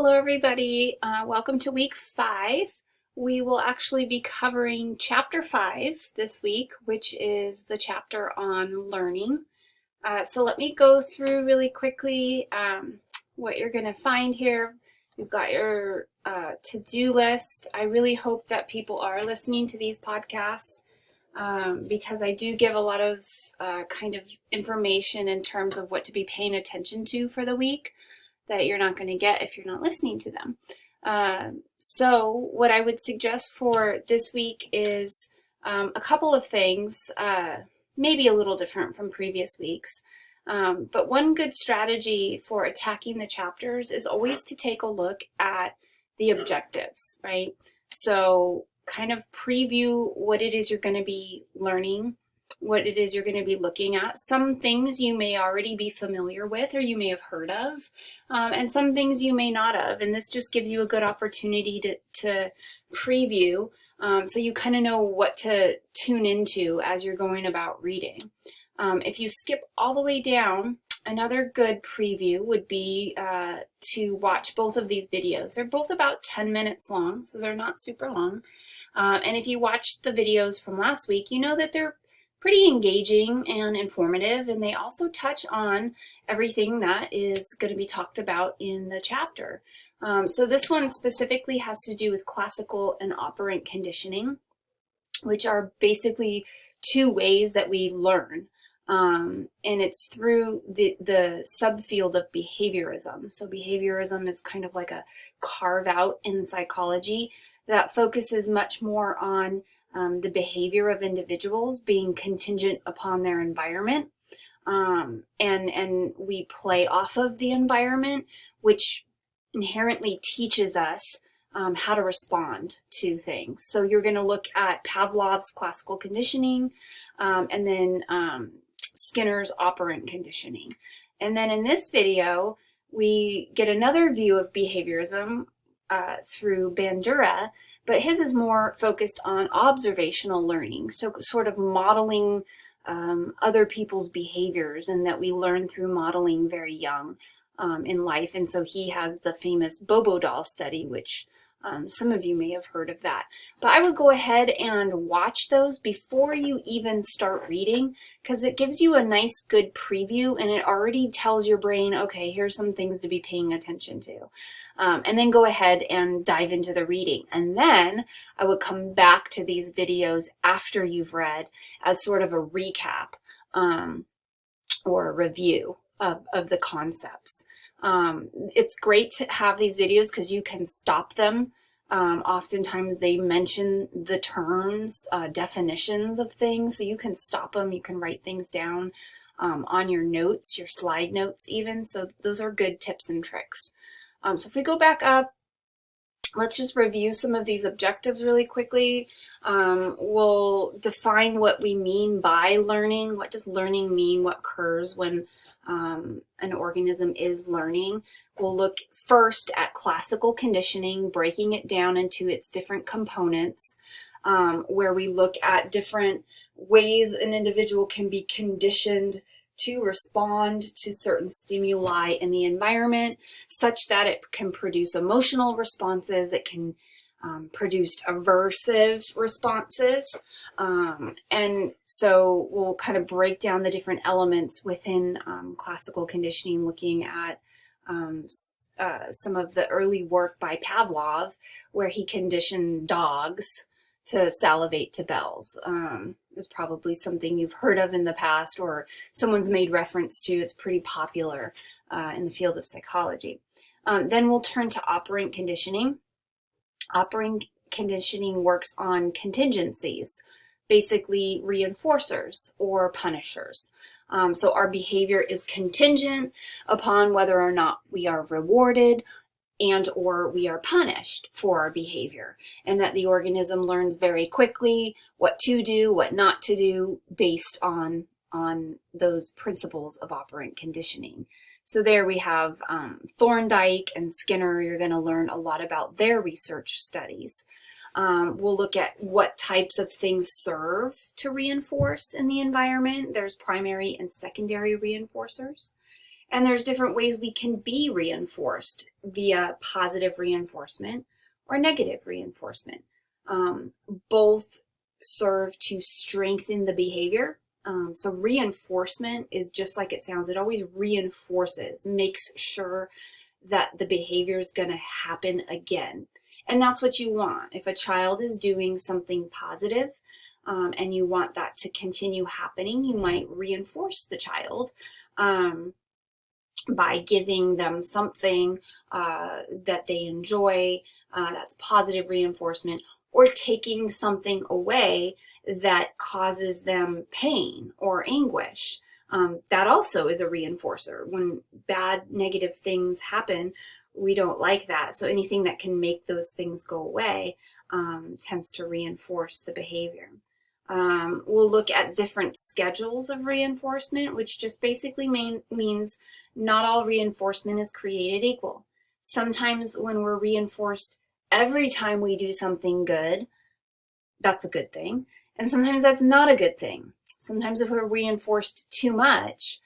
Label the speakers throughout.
Speaker 1: Hello, everybody. Welcome to week 5. We will actually be covering chapter 5 this week, which is the chapter on learning. So let me go through really quickly what you're going to find here. You've got your to-do list. I really hope that people are listening to these podcasts because I do give a lot of kind of information in terms of what to be paying attention to for the week that you're not going to get if you're not listening to them. So what I would suggest for this week is a couple of things, maybe a little different from previous weeks. But one good strategy for attacking the chapters is always to take a look at the objectives, right? So kind of preview what it is you're going to be learning, what it is you're going to be looking at. Some things you may already be familiar with or you may have heard of, and some things you may not have. And this just gives you a good opportunity to preview so you kind of know what to tune into as you're going about reading. If you skip all the way down, another good preview would be to watch both of these videos. They're both about 10 minutes long, so they're not super long. And if you watched the videos from last week, you know that they're pretty engaging and informative, and they also touch on everything that is going to be talked about in the chapter. So this one specifically has to do with classical and operant conditioning, which are basically two ways that we learn. And it's through the subfield of behaviorism. So behaviorism is kind of like a carve out in psychology that focuses much more on the behavior of individuals being contingent upon their environment. And we play off of the environment, which inherently teaches us how to respond to things. So you're going to look at Pavlov's classical conditioning, and then Skinner's operant conditioning. And then in this video, we get another view of behaviorism through Bandura, but his is more focused on observational learning, so sort of modeling other people's behaviors, and that we learn through modeling very young in life. And so he has the famous Bobo doll study, which some of you may have heard of that. But I would go ahead and watch those before you even start reading, because it gives you a nice good preview, and it already tells your brain, okay, here's some things to be paying attention to. And then go ahead and dive into the reading. And then I would come back to these videos after you've read as sort of a recap or a review of the concepts. It's great to have these videos because you can stop them. Oftentimes they mention the terms, definitions of things, so you can stop them, you can write things down on your notes, your slide notes even. So those are good tips and tricks. So if we go back up, let's just review some of these objectives really quickly. We'll define what we mean by learning. What does learning mean? What occurs when an organism is learning? We'll look first at classical conditioning, breaking it down into its different components, where we look at different ways an individual can be conditioned to respond to certain stimuli in the environment, such that it can produce emotional responses, it can produce aversive responses. And so we'll kind of break down the different elements within classical conditioning, looking at some of the early work by Pavlov, where he conditioned dogs to salivate to bells. Is probably something you've heard of in the past, or someone's made reference to. It's pretty popular in the field of psychology. Then we'll turn to operant conditioning. Operant conditioning works on contingencies, basically reinforcers or punishers. So our behavior is contingent upon whether or not we are rewarded and or we are punished for our behavior, and that the organism learns very quickly what to do, what not to do, based on those principles of operant conditioning. So there we have Thorndike and Skinner. You're going to learn a lot about their research studies. We'll look at what types of things serve to reinforce in the environment. There's primary and secondary reinforcers. And there's different ways we can be reinforced via positive reinforcement or negative reinforcement. Both serve to strengthen the behavior. So reinforcement is just like it sounds. It always reinforces, makes sure that the behavior is going to happen again. And that's what you want. If a child is doing something positive, and you want that to continue happening, you might reinforce the child by giving them something that they enjoy, that's positive reinforcement, or taking something away that causes them pain or anguish. That also is a reinforcer. When bad, negative things happen, we don't like that. So anything that can make those things go away tends to reinforce the behavior. We'll look at different schedules of reinforcement, which just basically means not all reinforcement is created equal. Sometimes when we're reinforced every time we do something good, that's a good thing. And sometimes that's not a good thing. Sometimes if we're reinforced too much,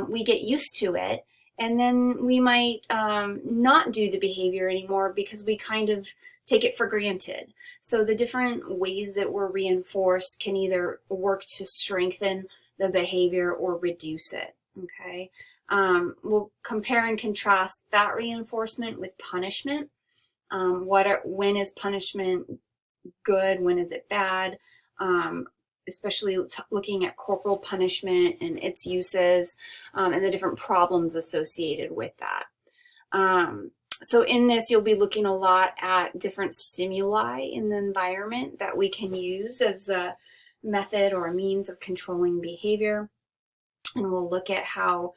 Speaker 1: we get used to it, and then we might not do the behavior anymore because we kind of take it for granted. So the different ways that we're reinforced can either work to strengthen the behavior or reduce it, okay? We'll compare and contrast that reinforcement with punishment. When is punishment good? When is it bad? Especially looking at corporal punishment and its uses, and the different problems associated with that. So in this, you'll be looking a lot at different stimuli in the environment that we can use as a method or a means of controlling behavior. And we'll look at how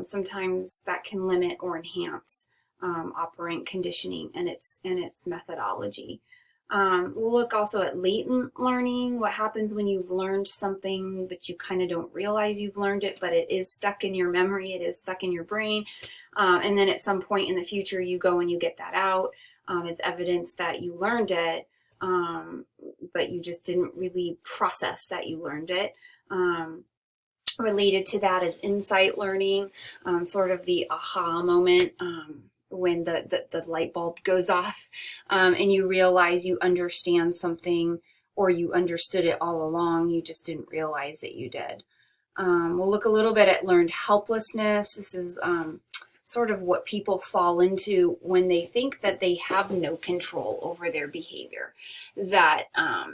Speaker 1: sometimes that can limit or enhance operant conditioning and its methodology. We'll look also at latent learning, what happens when you've learned something, but you kind of don't realize you've learned it, but it is stuck in your memory, it is stuck in your brain. And then at some point in the future, you go and you get that out as evidence that you learned it, but you just didn't really process that you learned it. Related to that is insight learning, sort of the aha moment, when the light bulb goes off and you realize you understand something, or you understood it all along, you just didn't realize that you did. We'll look a little bit at learned helplessness. This is sort of what people fall into when they think that they have no control over their behavior, that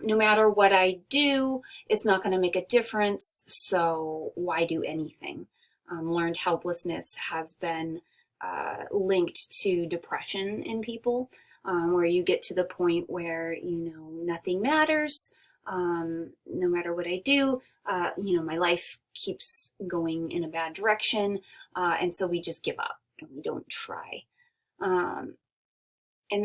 Speaker 1: no matter what I do, it's not going to make a difference, so why do anything? Learned helplessness has been linked to depression in people, where you get to the point where, nothing matters, no matter what I do, my life keeps going in a bad direction, and so we just give up and we don't try. And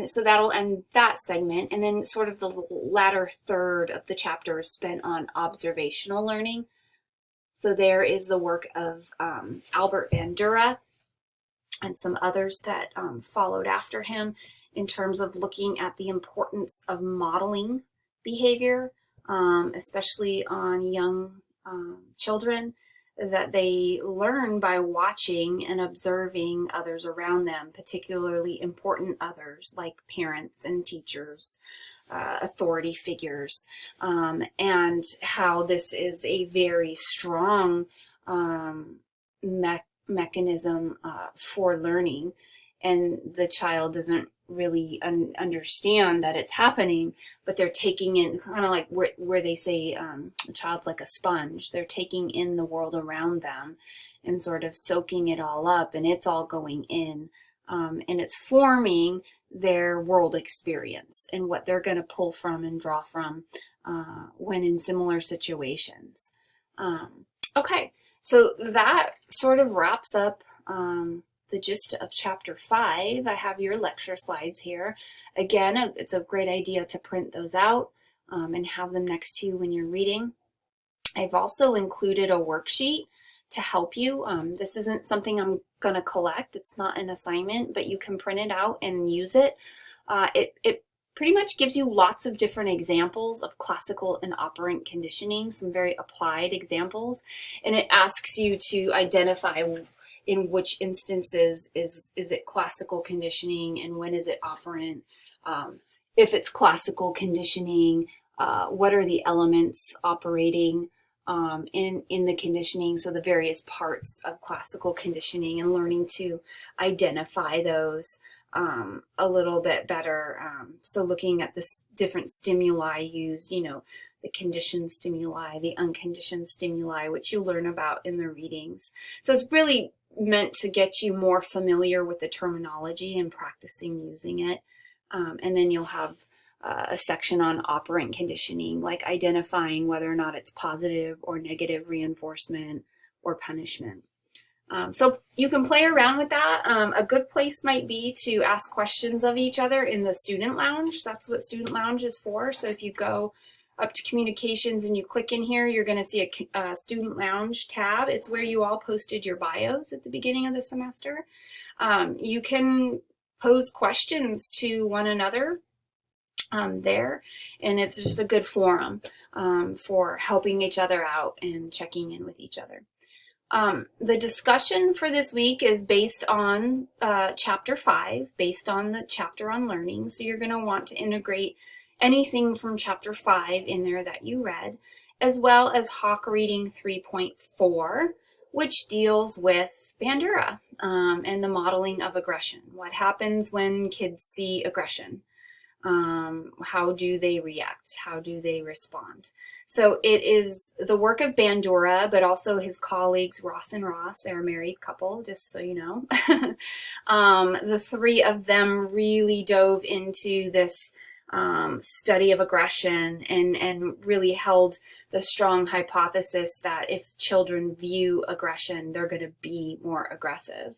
Speaker 1: so that'll end that segment, and then sort of the latter third of the chapter is spent on observational learning. So there is the work of Albert Bandura and some others that followed after him in terms of looking at the importance of modeling behavior, especially on young children, that they learn by watching and observing others around them, particularly important others like parents and teachers, authority figures, and how this is a very strong mechanism for learning, and the child doesn't really understand that it's happening, but they're taking in, kind of like where they say a child's like a sponge. They're taking in the world around them and sort of soaking it all up, and it's all going in, and it's forming their world experience and what they're going to pull from and draw from when in similar situations. Okay. So that sort of wraps up the gist of chapter 5. I have your lecture slides here. Again, it's a great idea to print those out and have them next to you when you're reading. I've also included a worksheet to help you. This isn't something I'm going to collect. It's not an assignment, but you can print it out and use it. It pretty much gives you lots of different examples of classical and operant conditioning, some very applied examples, and it asks you to identify in which instances is it classical conditioning and when is it operant. If it's classical conditioning, what are the elements operating in the conditioning, so the various parts of classical conditioning, and learning to identify those a little bit better. So looking at the different stimuli used, the conditioned stimuli, the unconditioned stimuli, which you learn about in the readings. So it's really meant to get you more familiar with the terminology and practicing using it. And then you'll have a section on operant conditioning, like identifying whether or not it's positive or negative reinforcement or punishment. So you can play around with that. A good place might be to ask questions of each other in the student lounge. That's what student lounge is for. So if you go up to communications and you click in here, you're going to see a student lounge tab. It's where you all posted your bios at the beginning of the semester. You can pose questions to one another there, and it's just a good forum for helping each other out and checking in with each other. The discussion for this week is based on chapter 5, based on the chapter on learning. So you're going to want to integrate anything from chapter 5 in there that you read, as well as Hawk Reading 3.4, which deals with Bandura and the modeling of aggression. What happens when kids see aggression? How do they react? How do they respond? So it is the work of Bandura, but also his colleagues, Ross and Ross. They're a married couple, just so you know. The three of them really dove into this study of aggression and really held the strong hypothesis that if children view aggression, they're going to be more aggressive.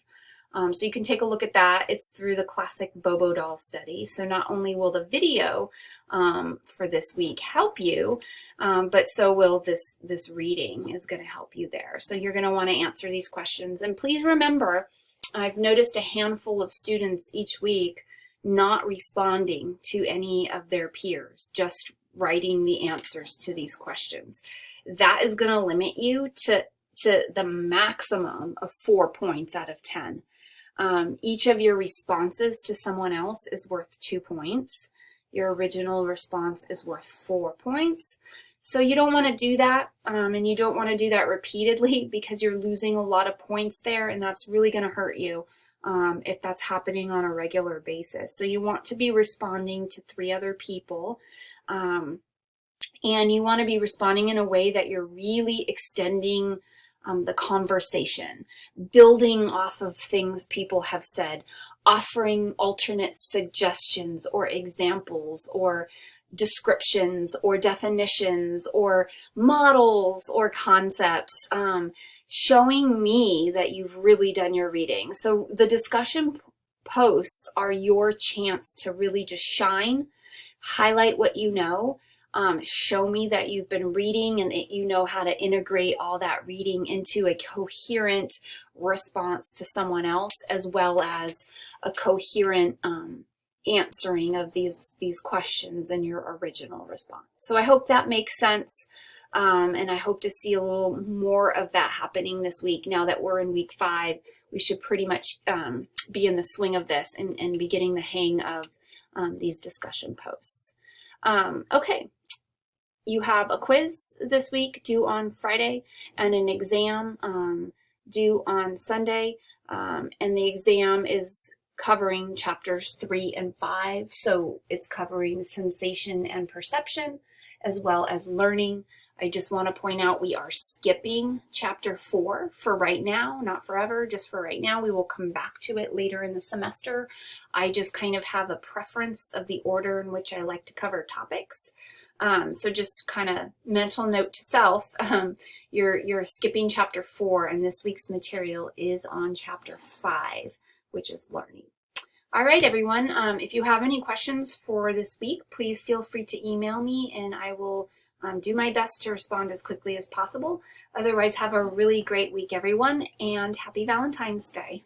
Speaker 1: So you can take a look at that. It's through the classic Bobo doll study. So not only will the video for this week help you, but so will this reading is going to help you there. So you're going to want to answer these questions. And please remember, I've noticed a handful of students each week not responding to any of their peers, just writing the answers to these questions. That is going to limit you to the maximum of 4 points out of 10. Each of your responses to someone else is worth 2 points. Your original response is worth 4 points. So you don't want to do that, and you don't want to do that repeatedly because you're losing a lot of points there, and that's really going to hurt you if that's happening on a regular basis. So you want to be responding to 3 other people, and you want to be responding in a way that you're really extending the conversation, building off of things people have said, offering alternate suggestions or examples or descriptions or definitions or models or concepts, showing me that you've really done your reading. So the discussion posts are your chance to really just shine, highlight what you know, show me that you've been reading and that you know how to integrate all that reading into a coherent response to someone else, as well as a coherent answering of these questions in your original response. So I hope that makes sense. And I hope to see a little more of that happening this week. Now that we're in week 5, we should pretty much be in the swing of this and be getting the hang of these discussion posts. Okay, you have a quiz this week due on Friday and an exam due on Sunday. And the exam is covering chapters 3 and 5. So it's covering sensation and perception as well as learning. I just want to point out we are skipping chapter 4 for right now, not forever, just for right now. We will come back to it later in the semester. I just kind of have a preference of the order in which I like to cover topics. So just kind of mental note to self, you're skipping chapter 4 and this week's material is on chapter 5, which is learning. All right, everyone. If you have any questions for this week, please feel free to email me and I will do my best to respond as quickly as possible. Otherwise, have a really great week, everyone, and happy Valentine's Day.